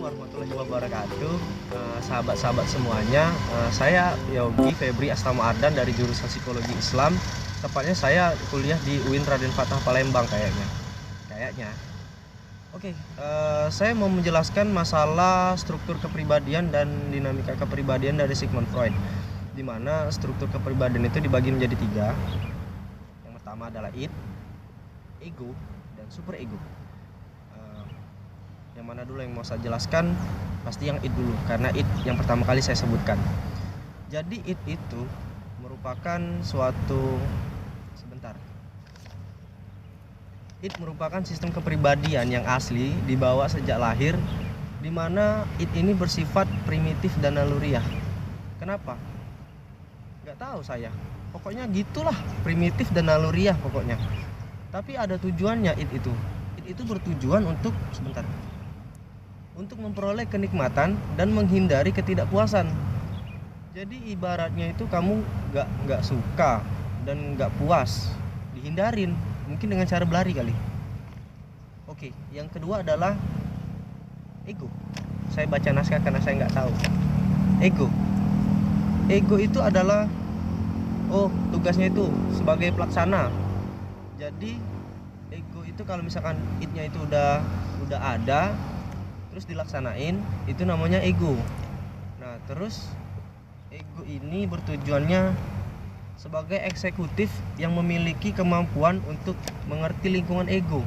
warahmatullahi wabarakatuh. Sahabat-sahabat semuanya, saya Yogi Febri Astama Ardan dari jurusan Psikologi Islam. Tepatnya saya kuliah di UIN Raden Fatah Palembang kayaknya. Oke, saya mau menjelaskan masalah struktur kepribadian dan dinamika kepribadian dari Sigmund Freud, di mana struktur kepribadian itu dibagi menjadi 3. Yang pertama adalah id, ego, dan superego. Yang mana dulu yang mau saya jelaskan? Pasti yang id dulu, karena id yang pertama kali saya sebutkan. Jadi id itu merupakan id merupakan sistem kepribadian yang asli dibawa sejak lahir, di mana id ini bersifat primitif dan naluriah. Kenapa? Nggak tahu saya. Pokoknya gitulah, primitif dan naluriah pokoknya. Tapi ada tujuannya id itu. Id itu bertujuan untuk memperoleh kenikmatan dan menghindari ketidakpuasan. Jadi ibaratnya itu kamu nggak suka dan nggak puas, dihindarin, mungkin dengan cara berlari kali. Oke, yang kedua adalah ego. Saya baca naskah karena saya nggak tahu. Ego itu adalah tugasnya itu sebagai pelaksana. Jadi ego itu kalau misalkan id-nya itu udah ada, terus dilaksanain, itu namanya ego. Nah, terus ego ini bertujuannya sebagai eksekutif yang memiliki kemampuan untuk mengerti lingkungan ego.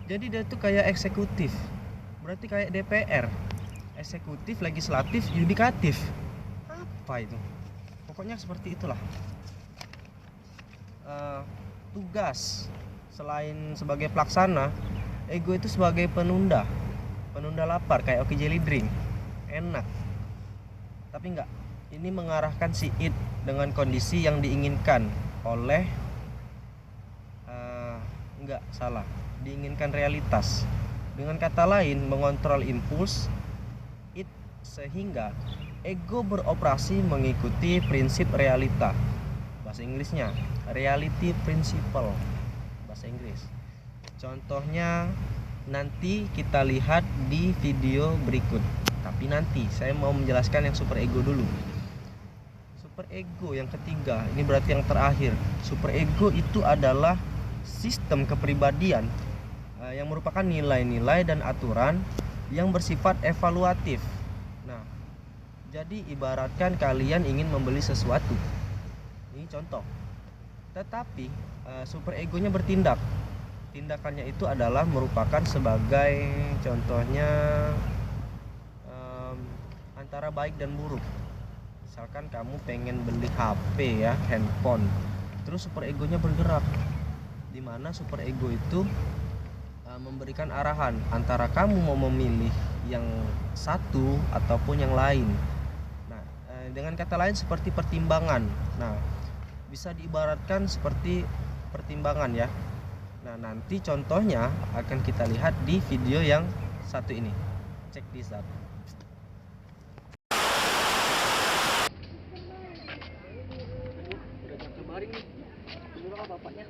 Jadi dia tuh kayak eksekutif, berarti kayak DPR, eksekutif, legislatif, yudikatif. Apa itu? Pokoknya seperti itulah. Tugas selain sebagai pelaksana, ego itu sebagai penunda lapar, kayak Oki Jelly Drink, enak. Tapi enggak, ini mengarahkan si id dengan kondisi yang diinginkan oleh diinginkan realitas. Dengan kata lain, mengontrol impuls id sehingga ego beroperasi mengikuti prinsip realita. Bahasa Inggrisnya reality principle, bahasa Inggris. Contohnya nanti kita lihat di video berikut. Tapi nanti saya mau menjelaskan yang superego dulu. Superego yang ketiga, ini berarti yang terakhir. Superego itu adalah sistem kepribadian yang merupakan nilai-nilai dan aturan yang bersifat evaluatif. Nah, jadi ibaratkan kalian ingin membeli sesuatu. Ini contoh. Tetapi superegonya bertindak. Tindakannya itu adalah merupakan sebagai contohnya antara baik dan buruk. Misalkan kamu pengen beli HP ya, handphone, terus superegonya bergerak, dimana superego itu memberikan arahan antara kamu mau memilih yang satu ataupun yang lain. Nah, dengan kata lain seperti pertimbangan. Nah, bisa diibaratkan seperti pertimbangan ya. Nah, nanti contohnya akan kita lihat di video yang satu ini. Check this out. Bapaknya.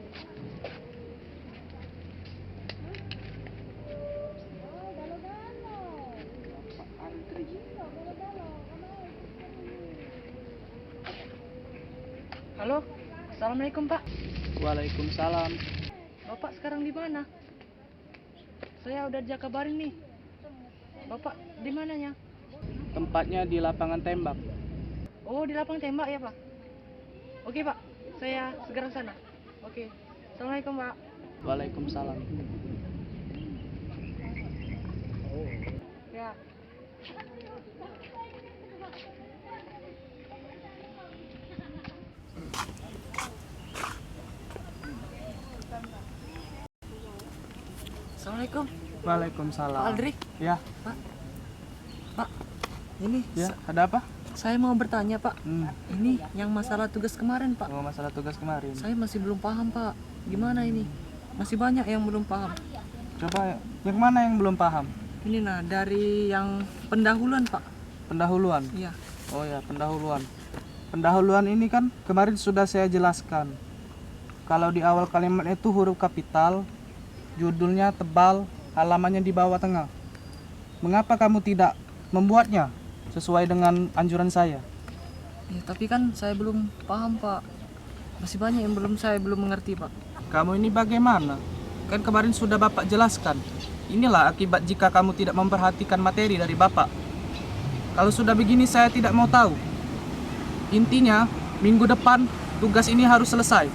Halo, assalamualaikum Pak. Waalaikumsalam. Bapak sekarang di mana? Saya udah di Jakabaring nih. Bapak di mananya? Tempatnya di lapangan tembak. Oh, di lapangan tembak ya Pak. Oke Pak, saya segera ke sana. Oke, assalamualaikum Pak. Waalaikumsalam. Ya. Assalamualaikum. Waalaikumsalam. Pak Aldri. Ya. Pak, ini Ya, ada apa? saya mau bertanya Pak. Ini yang masalah tugas kemarin Pak. Oh, masalah tugas kemarin. Saya masih belum paham Pak. Gimana ini? Masih banyak yang belum paham. Coba yang mana yang belum paham? Ini nah dari yang pendahuluan Pak. Pendahuluan. Iya. Oh ya, pendahuluan. Pendahuluan ini kan kemarin sudah saya jelaskan. Kalau di awal kalimat itu huruf kapital, judulnya tebal, halamannya di bawah tengah. Mengapa kamu tidak membuatnya sesuai dengan anjuran saya? Ya, tapi kan saya belum paham, Pak. Masih banyak yang saya belum mengerti, Pak. Kamu ini bagaimana? Kan kemarin sudah Bapak jelaskan. Inilah akibat jika kamu tidak memperhatikan materi dari Bapak. Kalau sudah begini saya tidak mau tahu. Intinya, minggu depan tugas ini harus selesai.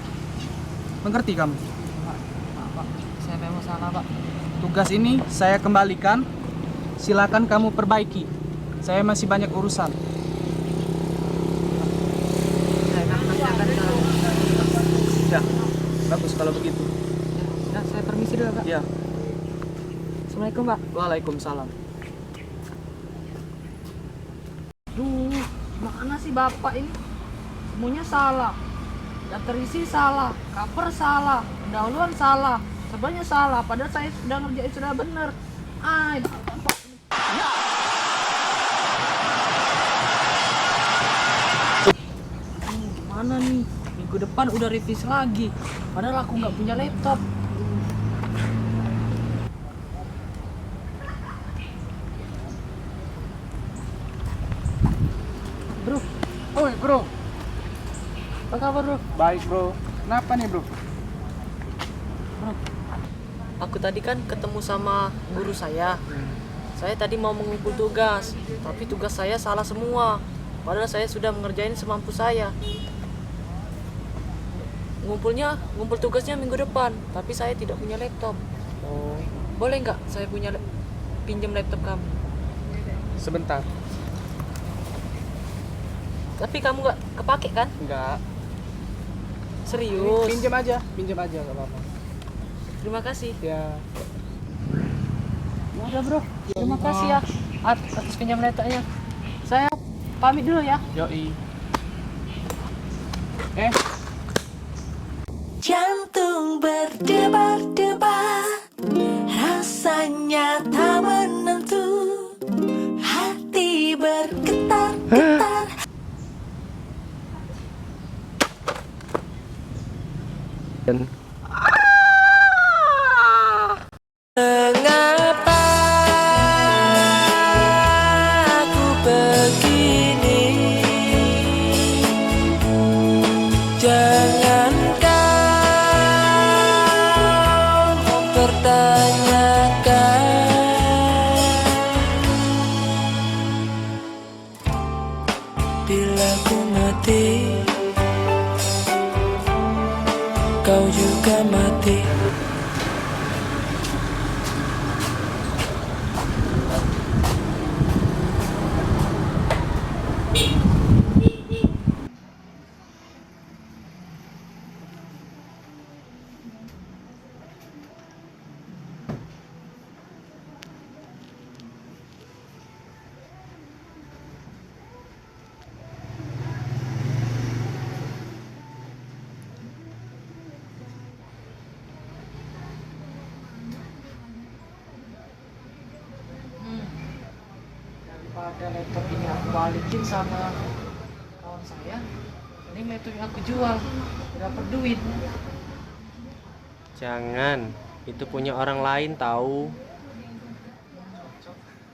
Mengerti kamu? Pak, saya memang salah, Pak. Tugas ini saya kembalikan. Silakan kamu perbaiki. Saya masih banyak urusan. Saya akan Ya, bagus kalau begitu. Ya, saya permisi dulu, Pak. Ya, Assalamualaikum, Pak. waalaikumsalam. Duh, mana sih Bapak ini? Semuanya salah. Daftar isi salah, cover salah, pendahuluan salah, sebenarnya salah. Padahal saya sudah ngerjain sudah bener. Bapak. Gimana nih? Minggu depan udah revisi lagi. Padahal aku nggak punya laptop. Bro, Oi bro, apa kabar bro? baik bro. Kenapa nih bro? Bro, aku tadi kan ketemu sama guru saya. Saya tadi mau mengumpul tugas, tapi tugas saya salah semua. Padahal saya sudah mengerjain semampu saya. Ngumpul tugasnya minggu depan, tapi saya tidak punya laptop. Oh, Boleh nggak saya pinjam laptop kamu? sebentar. Tapi kamu nggak kepake kan? Enggak. Serius? Pinjam aja nggak apa-apa. Terima kasih. Ya. Ya udah bro, terima kasih ya atas pinjam laptopnya. Saya pamit dulu ya. Yoi. Jantung berdebar-debar, rasanya tak menentu, hati bergetar-getar. Mengapa aku begini? Jangan kau mempertanyakan. Bila ku mati, kau juga mati. Daripada laptop ini aku balikin sama kawan saya, mending laptop yang aku jual, dapat duit. Jangan, itu punya orang lain tahu.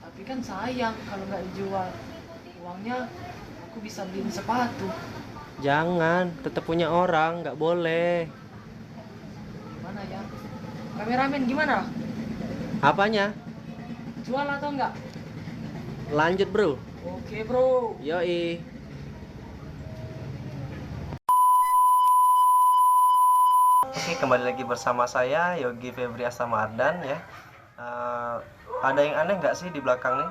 Tapi kan sayang kalau nggak dijual, uangnya aku bisa beliin sepatu. Jangan, tetap punya orang, nggak boleh. Gimana ya? Kameramen gimana? Apanya? Jual atau enggak? Lanjut bro. Oke bro. Yoi. Oke, kembali lagi bersama saya Yogi Febri Astamardan ya. Ada yang aneh nggak sih di belakang nih?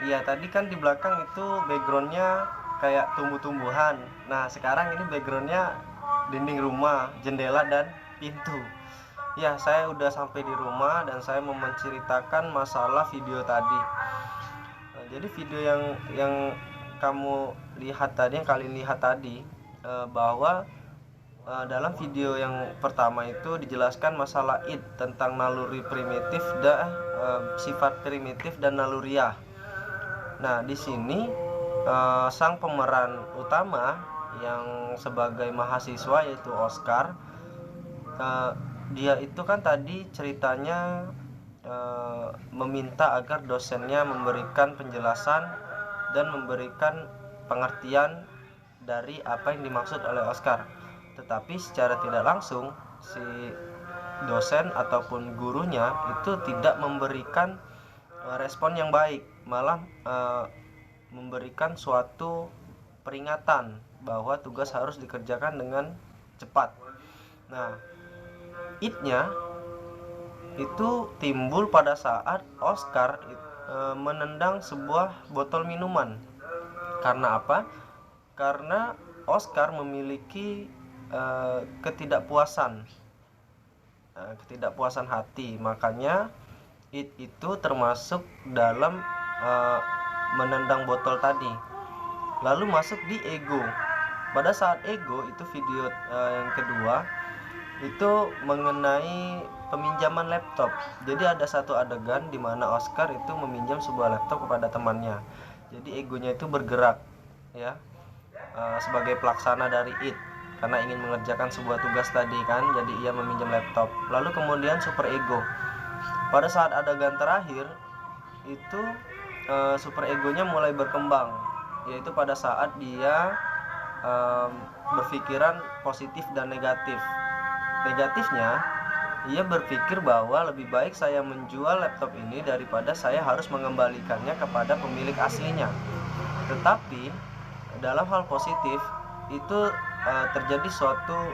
Iya, tadi kan di belakang itu backgroundnya kayak tumbuh-tumbuhan. Nah, sekarang ini backgroundnya dinding rumah, jendela dan pintu. Ya, saya udah sampai di rumah dan saya mau menceritakan masalah video tadi. Jadi video yang kamu lihat tadi, yang kalian lihat tadi, bahwa dalam video yang pertama itu dijelaskan masalah id, tentang naluri primitif dan sifat primitif dan naluriah. Nah, di sini sang pemeran utama yang sebagai mahasiswa yaitu Oscar, dia itu kan tadi ceritanya meminta agar dosennya memberikan penjelasan dan memberikan pengertian dari apa yang dimaksud oleh Oscar. Tetapi secara tidak langsung si dosen ataupun gurunya itu tidak memberikan respon yang baik, malah memberikan suatu peringatan bahwa tugas harus dikerjakan dengan cepat. Nah, it-nya itu timbul pada saat Oscar menendang sebuah botol minuman. Karena apa? Karena Oscar memiliki ketidakpuasan hati, makanya itu termasuk dalam menendang botol tadi. Lalu masuk di ego. Pada saat ego itu video yang kedua itu mengenai peminjaman laptop. Jadi ada satu adegan di mana Oscar itu meminjam sebuah laptop kepada temannya. Jadi egonya itu bergerak, ya, sebagai pelaksana dari it, karena ingin mengerjakan sebuah tugas tadi kan. Jadi ia meminjam laptop. Lalu kemudian super ego. Pada saat adegan terakhir itu super egonya mulai berkembang, yaitu pada saat dia berpikiran positif dan negatif. Negatifnya, ia berpikir bahwa lebih baik saya menjual laptop ini daripada saya harus mengembalikannya kepada pemilik aslinya. Tetapi dalam hal positif itu terjadi suatu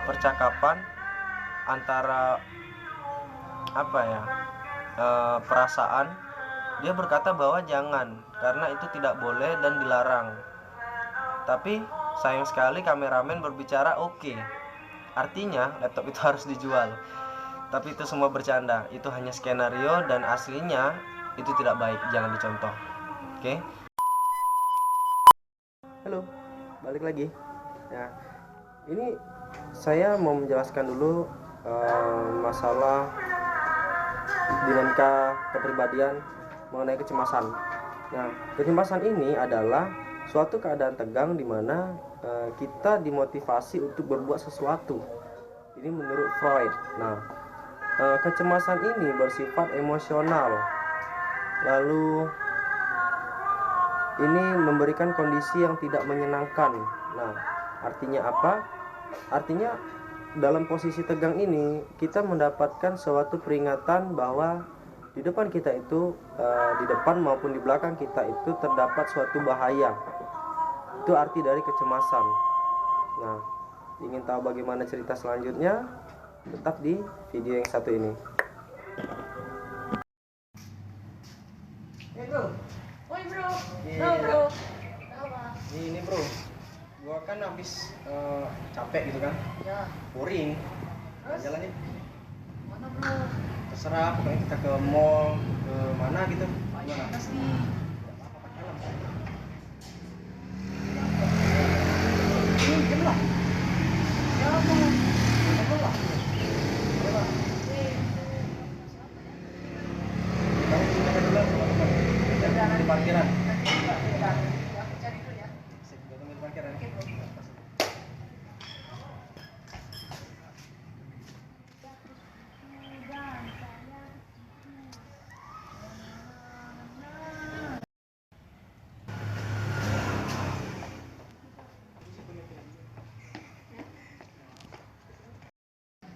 percakapan antara perasaan. Dia berkata bahwa jangan, karena itu tidak boleh dan dilarang. Tapi sayang sekali kameramen berbicara oke. Artinya laptop itu harus dijual. Tapi itu semua bercanda. Itu hanya skenario dan aslinya itu tidak baik, jangan dicontoh. Oke. Halo, balik lagi. Nah, ini saya mau menjelaskan dulu masalah dinamika kepribadian mengenai kecemasan. Nah, kecemasan ini adalah suatu keadaan tegang di mana kita dimotivasi untuk berbuat sesuatu. Ini menurut Freud. Nah, kecemasan ini bersifat emosional. Lalu ini memberikan kondisi yang tidak menyenangkan. Nah, artinya apa? Artinya dalam posisi tegang ini kita mendapatkan suatu peringatan bahwa di depan kita itu, di depan maupun di belakang kita itu terdapat suatu bahaya. Itu arti dari kecemasan. Nah, ingin tahu bagaimana cerita selanjutnya? Tetap di video yang satu ini. Bro. Woi bro. Iya. No bro. Ini bro, gua kan habis capek gitu kan, Ya. boring. Terus? Jalan yuk. Mana bro? Terserah, pokoknya kita ke mall, ke mana gitu. Mana sih? Jam lah. Ya mau. Apa lah? Kamu kita ke dulu sama teman. Di parkiran. Aku cari dulu ya. Sip, gua tunggu di parkiran.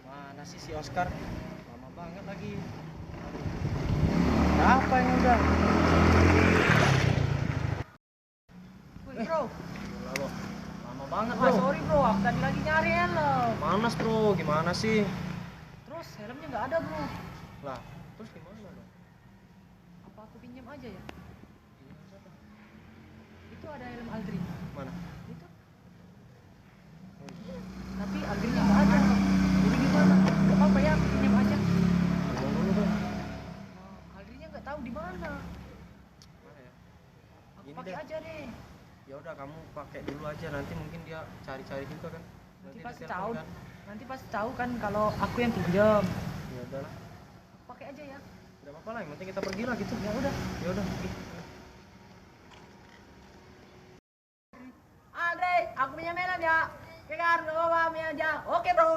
Mana sih si Oscar? Lama banget lagi. Ada apa yang udah? Woi bro. Lalu, lama banget Ah, bro. sorry bro, aku tadi lagi nyari helm. Panas bro, gimana sih? Terus helmnya nggak ada bro. Lah, terus gimana dong? Apa aku pinjam aja ya? Itu ada helm Aldrin. Mana? Itu. Tapi Aldrinnya nggak ada. Jadi gimana? Gak apa-apa ya, aku pinjam aja. Ngomong dulu dong. Nah, Aldrinnya nggak tahu di mana. Mana ya? Aku Gini pakai deh. aja deh. Ya udah kamu pakai dulu aja, nanti mungkin dia cari-cari juga kan. Nanti dia pasti telepon tahu. kan. Nanti pasti tahu kan kalau aku yang pinjam. Ya udahlah. Aku pakai aja ya. Tidak apa-apa lah, yang penting kita pergi lah gitu. Ya udah. Ya udah, pergi. Andre, aku pinjam helm ya. Oke kan, gak apa-apa, pinjam aja. Oke bro.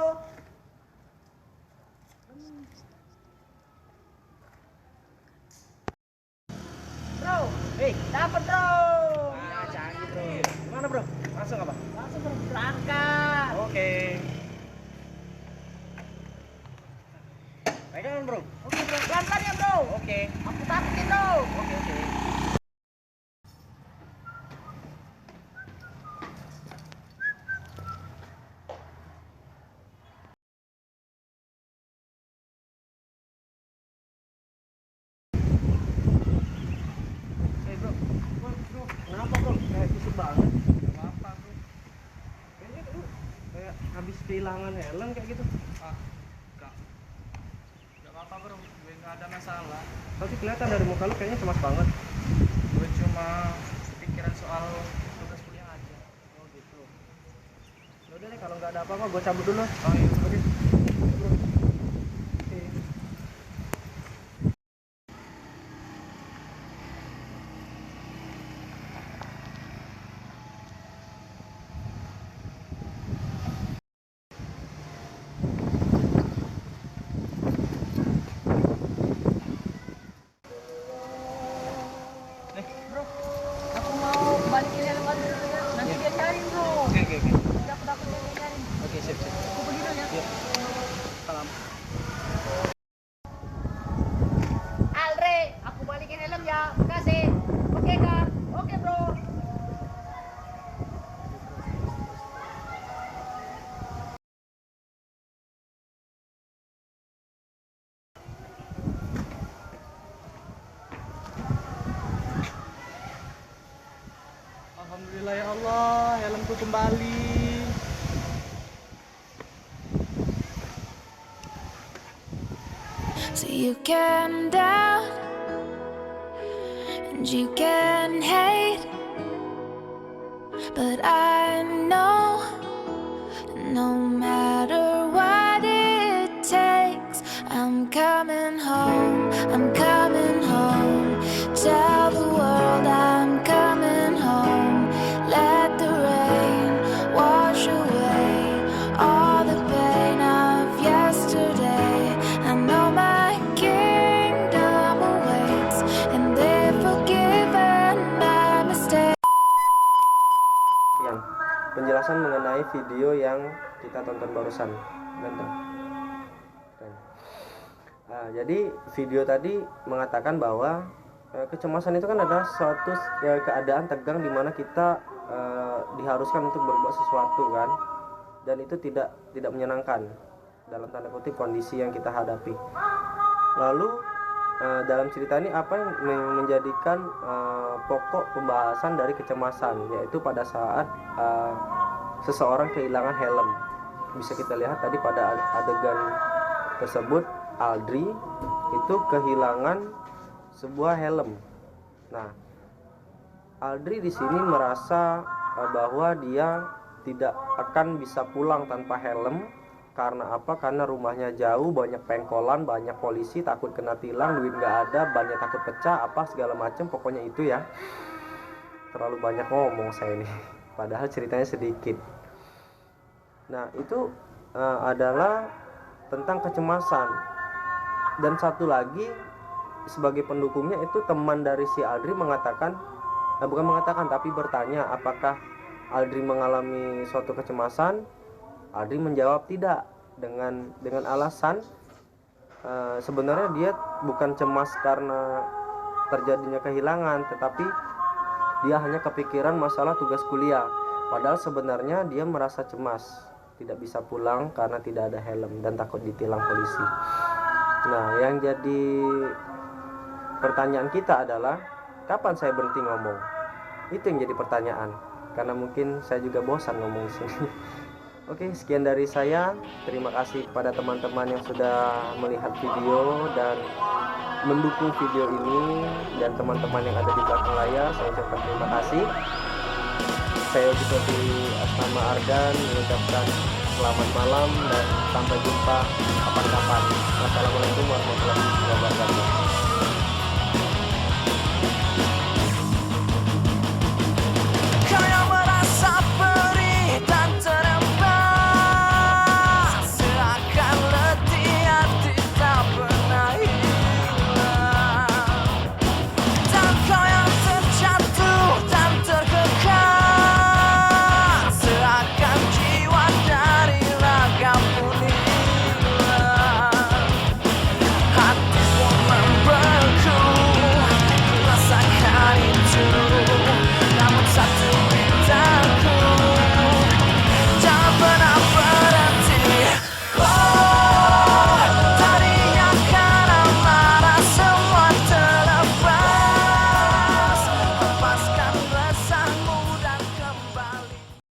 Dapat bro. Wah, canggih bro. Gimana bro? Langsung apa? Langsung bro, berangkat. Oke. Pegangan bro. Oke bro, pelan-pelan ya bro. Oke. Aku takut nih bro. Oke oke. Bro, kenapa bro? Kayak kusut banget. Apa bro? Kayaknya lu kayak habis kehilangan helm kayak gitu. Ah, enggak apa-apa bro, gue nggak ada masalah. Tapi kelihatan dari muka lu kayaknya cemas banget. Gue cuma kepikiran soal tugas kuliah aja. Oh gitu. Ya udah deh, kalau nggak ada apa-apa gue cabut dulu. Oh iya. Oke. Bro. Oke. Bro, aku mau balikin helm aja dulu ya. Nanti dia cari bro. Oke oke oke. Udah aku takut dia cari. Oke, sip sip. Aku pergi dulu ya. Iya. Salam. Alre, aku balikin helm ya. Makasih. Oke Kak. Oke bro. Alhamdulillah ya Allah, helmku kembali. So you can doubt and you can hate, but I know no matter what it takes, I'm coming home, I'm coming home. Tell the world I'm coming home. Let the rain wash away all the pain of yesterday. I know my kingdom awaits, and they've forgiven my mistakes. Yang penjelasan mengenai video yang kita tonton barusan. Ganteng. Keren. Jadi video tadi mengatakan bahwa kecemasan itu kan adalah suatu keadaan tegang di mana kita diharuskan untuk berbuat sesuatu kan, dan itu tidak menyenangkan dalam tanda kutip kondisi yang kita hadapi. Lalu dalam cerita ini apa yang menjadikan pokok pembahasan dari kecemasan, yaitu pada saat seseorang kehilangan helm. Bisa kita lihat tadi pada adegan tersebut Aldri itu kehilangan sebuah helm. Nah, Aldri di sini merasa bahwa dia tidak akan bisa pulang tanpa helm. Karena apa? Karena rumahnya jauh, banyak pengkolan, banyak polisi, takut kena tilang, duit nggak ada, banyak takut pecah, apa segala macam. Pokoknya itu ya. Terlalu banyak ngomong saya ini. Padahal ceritanya sedikit. Nah, itu adalah tentang kecemasan. Dan satu lagi sebagai pendukungnya itu teman dari si Aldri mengatakan, bukan mengatakan tapi bertanya apakah Aldri mengalami suatu kecemasan. Aldri menjawab tidak, dengan alasan sebenarnya dia bukan cemas karena terjadinya kehilangan, tetapi dia hanya kepikiran masalah tugas kuliah. Padahal sebenarnya dia merasa cemas, tidak bisa pulang karena tidak ada helm dan takut ditilang polisi. Nah, yang jadi pertanyaan kita adalah kapan saya berhenti ngomong? Itu yang jadi pertanyaan, karena mungkin saya juga bosan ngomong di sini. Oke, sekian dari saya. Terima kasih kepada teman-teman yang sudah melihat video dan mendukung video ini, dan teman-teman yang ada di belakang layar, saya ucapkan terima kasih. Saya Bupati Asrama Ardan mengucapkan selamat malam dan sampai jumpa kapan-kapan. Wassalamualaikum warahmatullahi wabarakatuh.